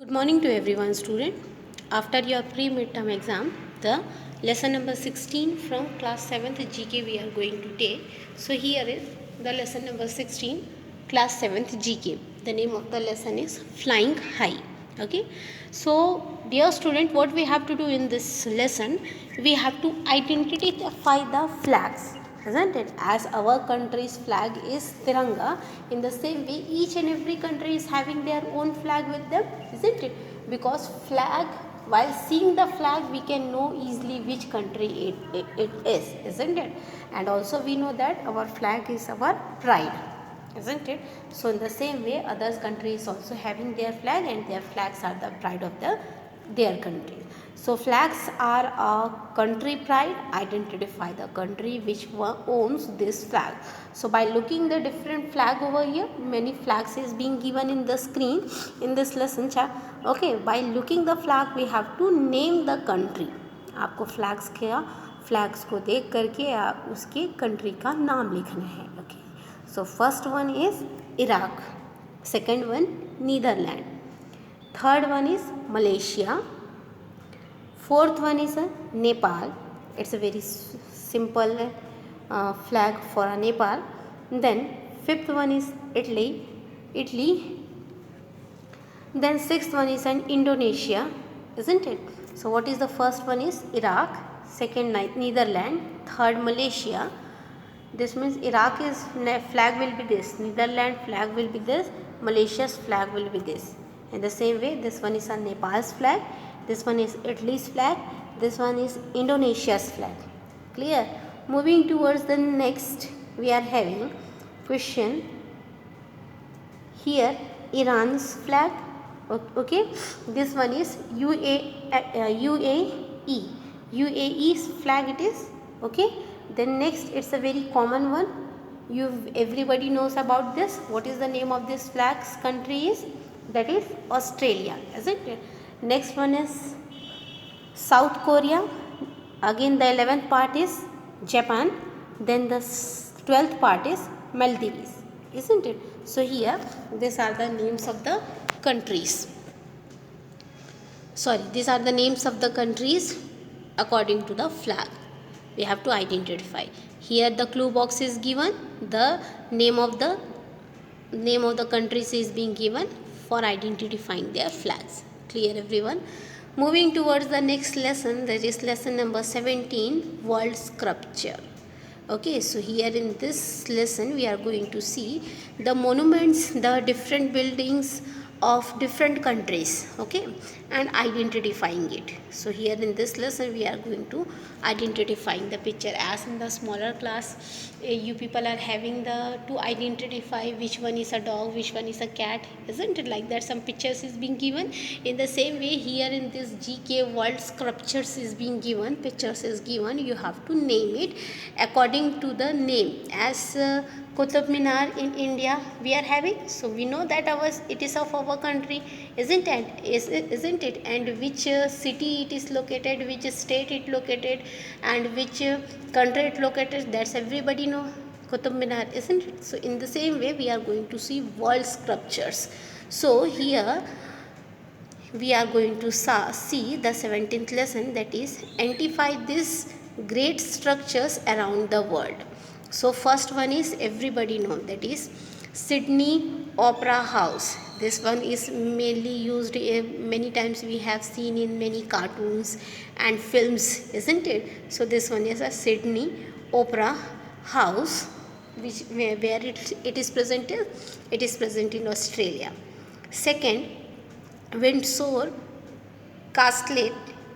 Good morning to everyone, student. After your pre-midterm exam, the lesson number 16 from class 7th GK we are going to take. So here is the lesson number 16, class 7th GK. The name of the lesson is Flying High. Okay. So dear student, what we have to do in this lesson, we have to identify the flags, isn't it? As our country's flag is Tiranga, in the same way each and every country is having their own flag with them, isn't it? Because flag, while seeing the flag we can know easily which country it is, isn't it? And also we know that our flag is our pride, isn't it? So in the same way others countries also having their flag, and their flags are the pride of their country. So flags are a country pride. Identify the country which owns this flag. So by looking the different flag over here, many flags is being given in the screen in this lesson. Okay, by looking the flag we have to name the country. आपको flags को देख करके उसके country का नाम लिखना है. Okay, so first one is Iraq, second one Netherlands, third one is Malaysia, fourth one is Nepal. It's a very simple flag for Nepal. Then fifth one is Italy. Then sixth one is Indonesia, isn't it? So what is the first one is Iraq, second Netherlands, third Malaysia. This means Iraq is flag will be this, Netherlands flag will be this, Malaysia's flag will be this. In the same way, this one is Nepal's flag, this one is Italy's flag, this one is Indonesia's flag. Clear? Moving towards the next, we are having question here. Iran's flag. Okay, this one is UAE. UAE's flag it is. Okay. Then next, it's a very common one. Everybody knows about this. What is the name of this flag's country is? That is Australia, isn't it? Next one is South Korea. Again the 11th part is Japan. Then the 12th part is Maldives, isn't it? So here these are the names of the countries. These are the names of the countries according to the flag. We have to identify. Here the clue box is given. The name of the countries is being given for identifying their flags. Clear, everyone? Moving towards the next lesson, that is lesson number 17, world sculpture. Okay, so here in this lesson we are going to see the monuments, the different buildings of different countries, okay, and identifying it. So here in this lesson we are going to identifying the picture. As in the smaller class, you people are having to identify which one is a dog, which one is a cat, isn't it? Like that some pictures is being given. In the same way here in this GK, world sculptures is being given, pictures is given. You have to name it according to the name. As Qutub Minar in India we are having, so we know that it is of our country, isn't it? Isn't it? And which city it is located, which state it located, and which country it located, that's everybody know. Qutub Minar, isn't it? So in the same way we are going to see world sculptures. So here we are going to see the 17th lesson, that is identify these great structures around the world. So first one is everybody know, that is Sydney Opera House. This one is mainly used many times, we have seen in many cartoons and films, isn't it? So this one is a Sydney Opera House, where it is presented. It is present in Australia. Second, Windsor Castle,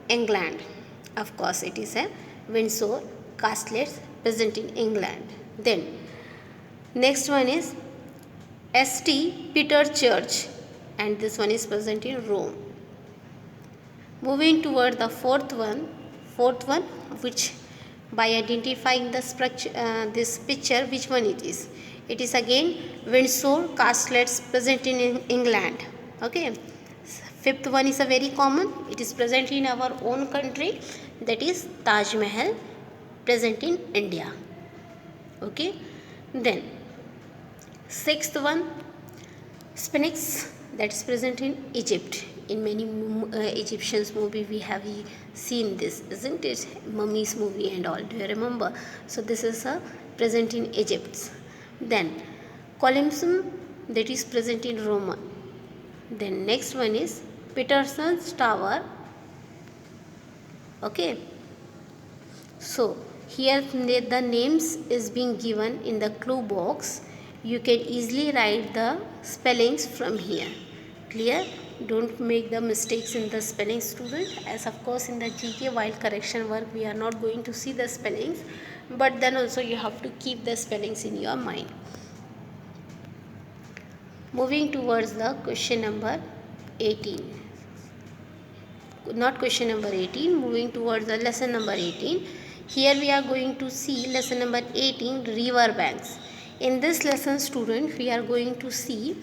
England. Of course, it is a Windsor Castle present in England. Then next one is St. Peter Church, and this one is present in Rome. Moving toward the fourth one, which by identifying the structure, this picture, which one it is? It is again Windsor Castle present in England. Okay. Fifth one is a very common. It is present in our own country. That is Taj Mahal, present in India. Okay. Then sixth one, Sphinx, that is present in Egypt. In many Egyptians movie we have seen this, isn't it? Mummies movie and all. Do you remember? So this is present in Egypt. Then Colosseum, that is present in Rome. Then next one is Peterson's Tower. Okay. So here the names is being given in the clue box. You can easily write the spellings from here. Clear? Don't make the mistakes in the spelling, student, as of course in the GK while correction work we are not going to see the spellings, but then also you have to keep the spellings in your mind. Moving towards the question number 18. Not question number 18, moving towards the lesson number 18. Here we are going to see lesson number 18, river banks. In this lesson, student, we are going to see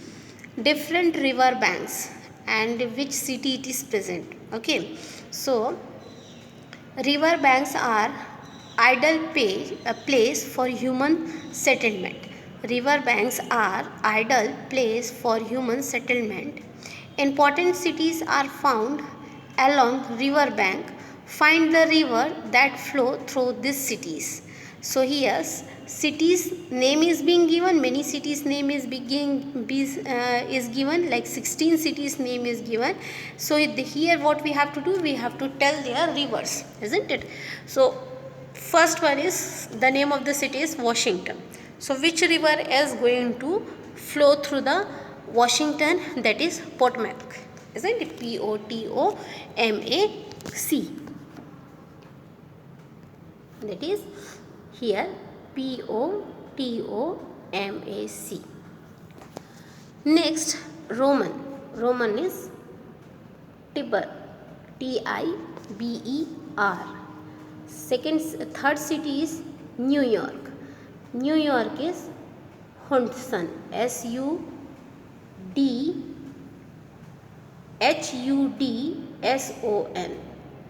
different river banks and which city it is present. Okay, so river banks are ideal place for human settlement. River banks are ideal place for human settlement. Important cities are found along river bank. Find the river that flow through these cities. So here cities name is being given. Many cities name is is given, like 16 cities name is given. So here what we have to do, we have to tell their rivers, isn't it? So first one is the name of the city is Washington. So which river is going to flow through the Washington? That is Potomac, isn't it? Potomac. That is here Potomac. Next, Roman. Roman is Tiber, Tiber. Third city is New York. New York is Hudson, Hudson,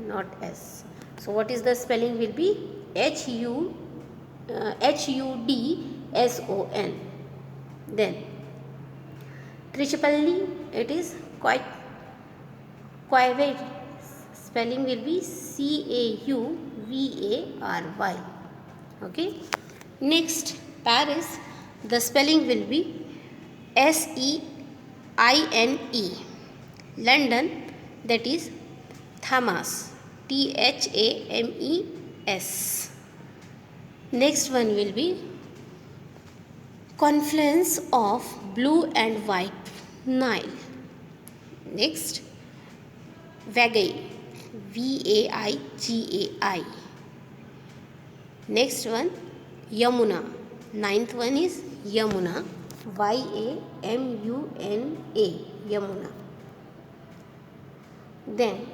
not S. So what is the spelling will be Hudson. Then Trichypelli, it is quite spelling will be Cauvary. Okay. Next, Paris, the spelling will be Seine. London, that is Thames, Thames. Next one will be confluence of blue and white Nile. Next, Vaigai, Vaigai. Next one, Yamuna. Ninth one is Yamuna, Yamuna, Yamuna. Then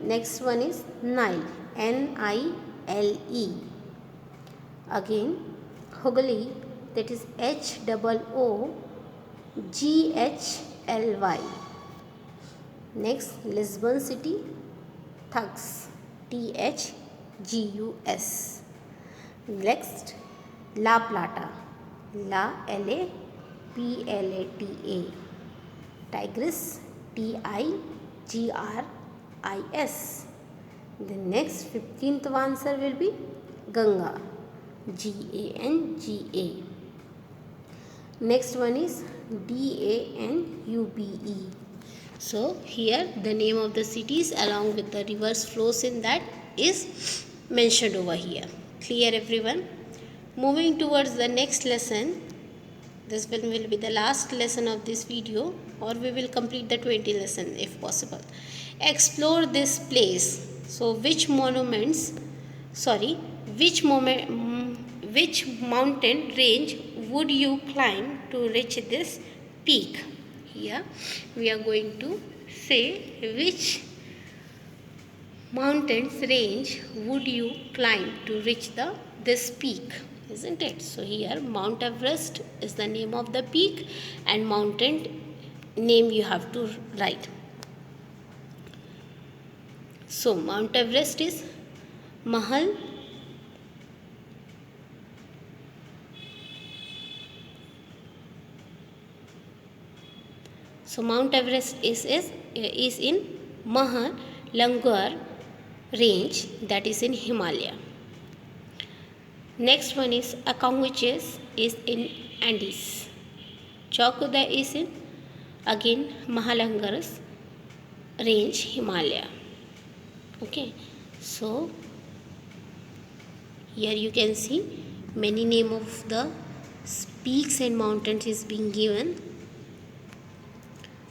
next one is Nile, Nile. Again Hooghly, that is Hoogly. Next, Lisbon city, Thugs, Tgus. Next, La Plata, Plata. Tigris, Tigris. The next 15th answer will be Ganga, Ganga. Next one is Danube. So here the name of the cities along with the rivers flows in that is mentioned over here. Clear everyone? Moving towards the next lesson. This one will be the last lesson of this video, or we will complete the 20 lesson if possible. Explore this place. So which mountain range would you climb to reach this peak? Here we are going to say which mountains range would you climb to reach this peak, isn't it? So here Mount Everest is the name of the peak and mountain name you have to write. So Mount Everest is Mahal. So Mount Everest is is in Mahar Langur range, that is in Himalaya. Next one is Akanguches is in Andes. Chowkudai is in again Mahalangar's range, Himalaya. Okay, so here you can see many name of the peaks and mountains is being given.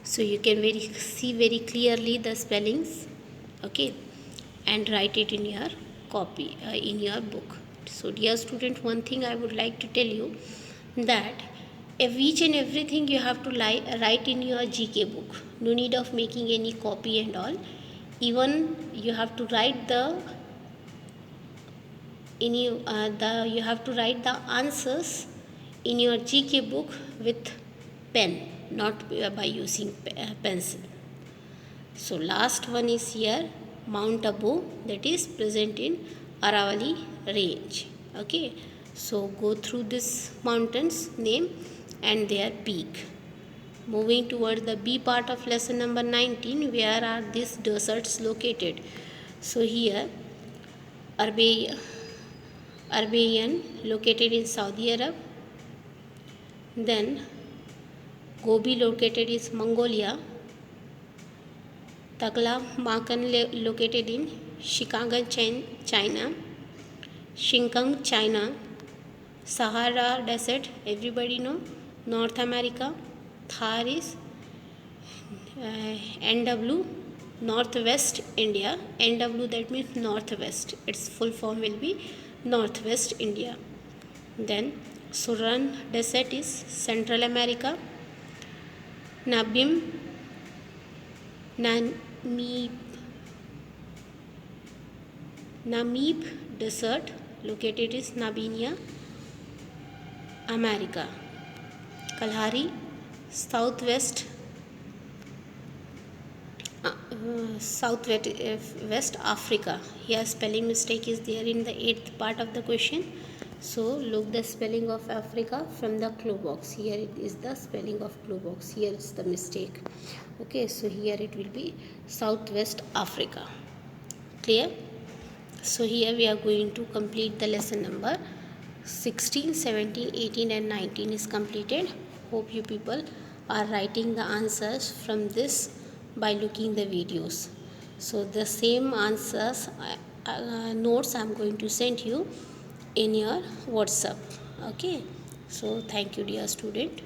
So you can see very clearly the spellings, okay, and write it in your copy, in your book. So dear student, one thing I would like to tell you, that each and everything you have to write in your GK book. No need of making any copy and all. Even you have to write you have to write the answers in your GK book with pen, not by using pencil. So last one is here, Mount Abu, that is present in Aravalli range. Okay, so go through this mountain's name and their peak. Moving toward the B part of lesson number 19, where are these deserts located? So here, Arbayan located in Saudi Arab, then Gobi located in Mongolia, Taklamakan located in Chicago, China, Xinjiang, China, Sahara Desert, everybody know, North America, Thar is NW, Northwest India, NW that means Northwest, its full form will be Northwest India. Then Suran Desert is Central America, Namib Desert located is Namibia, America. Kalahari, Southwest West Africa. Here spelling mistake is there in the 8th part of the question. So look the spelling of Africa from the clue box. Here it is the spelling of clue box. Here is the mistake. Okay, so here it will be Southwest Africa. Clear? So here we are going to complete the lesson number 16, 17, 18 and 19 is completed. Hope you people are writing the answers from this by looking the videos. So the same answers notes I am going to send you in your WhatsApp. Okay, so thank you dear student.